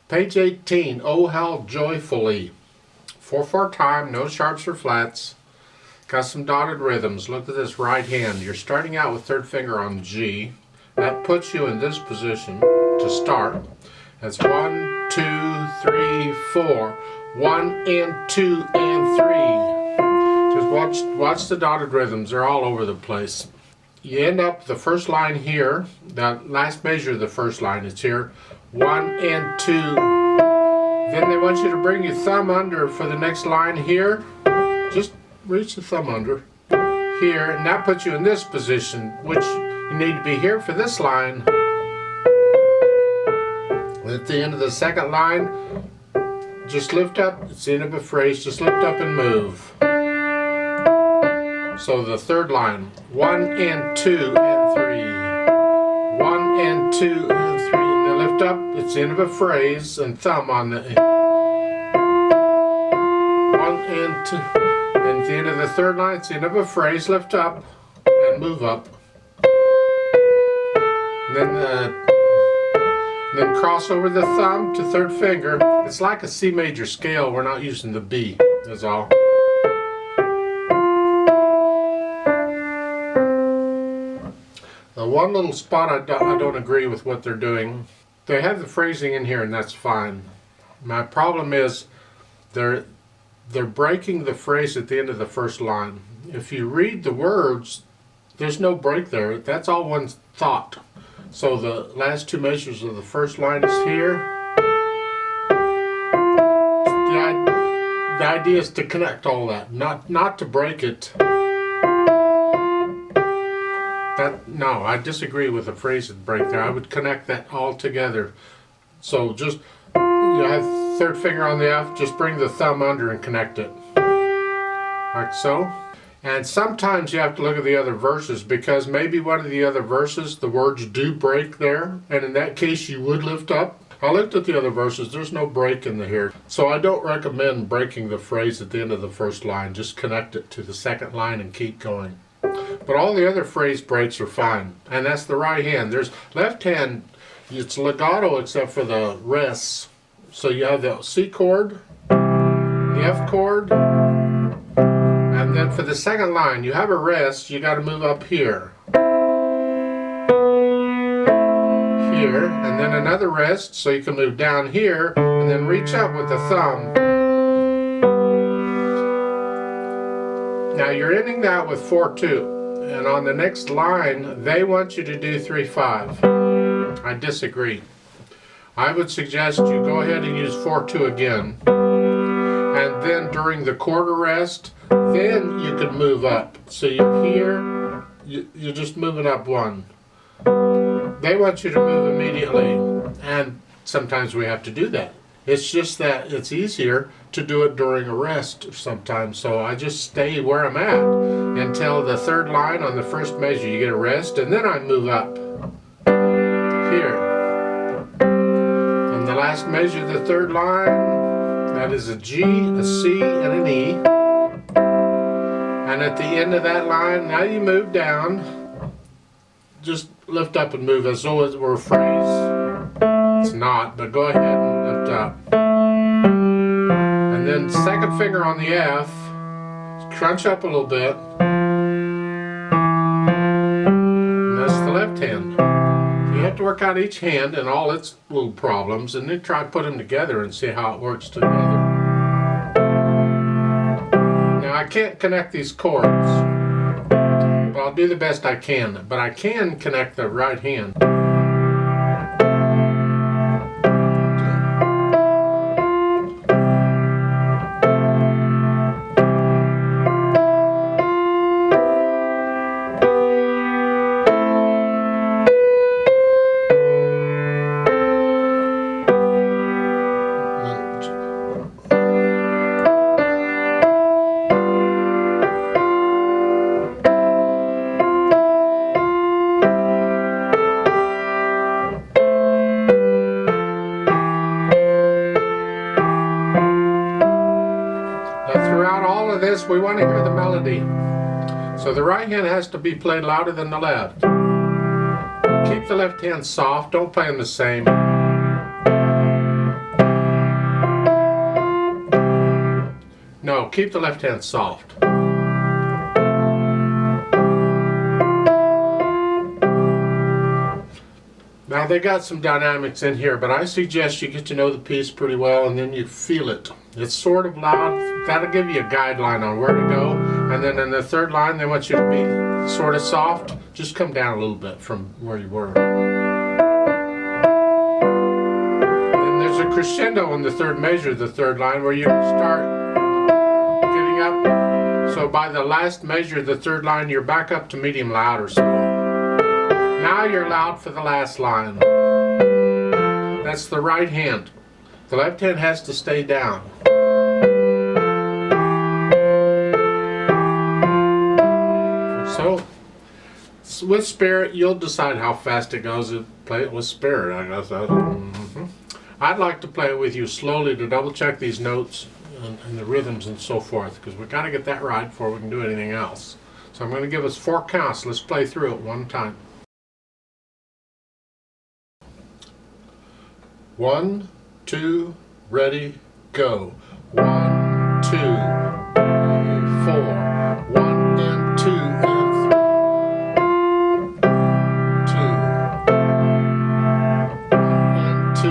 Page 18, Oh How Joyfully. 4/4 time, no sharps or flats. Got some dotted rhythms. Look at this right hand. You're starting out with third finger on G. That puts you in this position to start. That's 1, 2, 3, 4. 1 and 2 and 3. Just watch the dotted rhythms. They're all over the place. You end up the first line here. That last measure of the first line is here. 1 and 2. Then they want you to bring your thumb under for the next line here. Just reach the thumb under here, and that puts you in this position, which you need to be here for this line. At the end of the second line, just lift up. It's the end of a phrase. Just lift up and move. So the third line, 1 and 2 and 3. 1 and 2 and 3. And then lift up. It's the end of a phrase, and thumb on the 1 and 2. And at the end of the third line, it's the end of a phrase. Lift up and move up. And then cross over the thumb to third finger. It's like a C major scale. We're not using the B. That's all. One little spot I don't agree with what they're doing. They have the phrasing in here, and that's fine. My problem is they're breaking the phrase at the end of the first line. If you read the words, there's no break there. That's all one thought. So the last two measures of the first line is here. The idea is to connect all that, not to break it. No, I disagree with the phrase that break there. I would connect that all together. So just, you have third finger on the F, just bring the thumb under and connect it. Like so. And sometimes you have to look at the other verses, because maybe one of the other verses, the words do break there. And in that case, you would lift up. I looked at the other verses. There's no break in here. So I don't recommend breaking the phrase at the end of the first line. Just connect it to the second line and keep going. But all the other phrase breaks are fine. And that's the right hand. There's left hand, it's legato except for the rests. So you have the C chord, the F chord, and then for the second line, you have a rest. You got to move up here. Here, and then another rest, so you can move down here, and then reach up with the thumb. Now you're ending that with 4/2, and on the next line they want you to do 3/5. I disagree. I would suggest you go ahead and use 4/2 again, and then during the quarter rest, then you can move up. So you're here, you're just moving up one. They want you to move immediately, and sometimes we have to do that. It's just that it's easier to do it during a rest sometimes, so I just stay where I'm at until the third line on the first measure. You get a rest, and then I move up here. And the last measure of the third line, that is a G, a C, and an E. And at the end of that line, now you move down. Just lift up and move as though it were a phrase. It's not, but go ahead and lift up. And then second finger on the F, crunch up a little bit. And that's the left hand. You have to work out each hand and all its little problems, and then try to put them together and see how it works together. Now I can't connect these chords. I'll do the best I can, but I can connect the right hand. We want to hear the melody. So the right hand has to be played louder than the left. Keep the left hand soft, don't play them the same. keep the left hand soft. Now they got some dynamics in here, but I suggest you get to know the piece pretty well and then you feel it. It's sort of loud. That'll give you a guideline on where to go. And then in the third line, they want you to be sort of soft. Just come down a little bit from where you were. Then there's a crescendo in the third measure, the third line, where you start getting up. So by the last measure, the third line, you're back up to medium loud or so. Now you're loud for the last line. That's the right hand. The left hand has to stay down. So, with spirit, you'll decide how fast it goes and play it with spirit, I guess. I'd like to play it with you slowly to double check these notes and the rhythms and so forth, because we've got to get that right before we can do anything else. So I'm going to give us 4 counts. Let's play through it one time. 1, 2, ready, go. 1, 2, 3, 4. 1 and 2 and 3. 2. 1 and 2.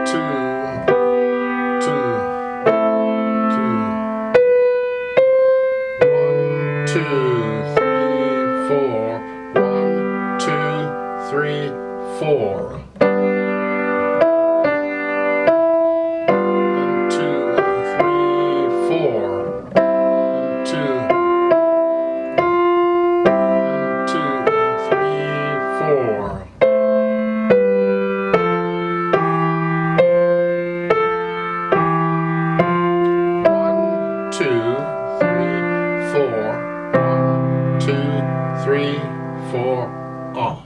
2. 2. 2. 1, 2, 3, 4. 1, 2, 3, 4. 1, 2, 3, 4. 1, 2, 3, 4. 1, 2, 3, 4. 1, 2, 3, 4. Off.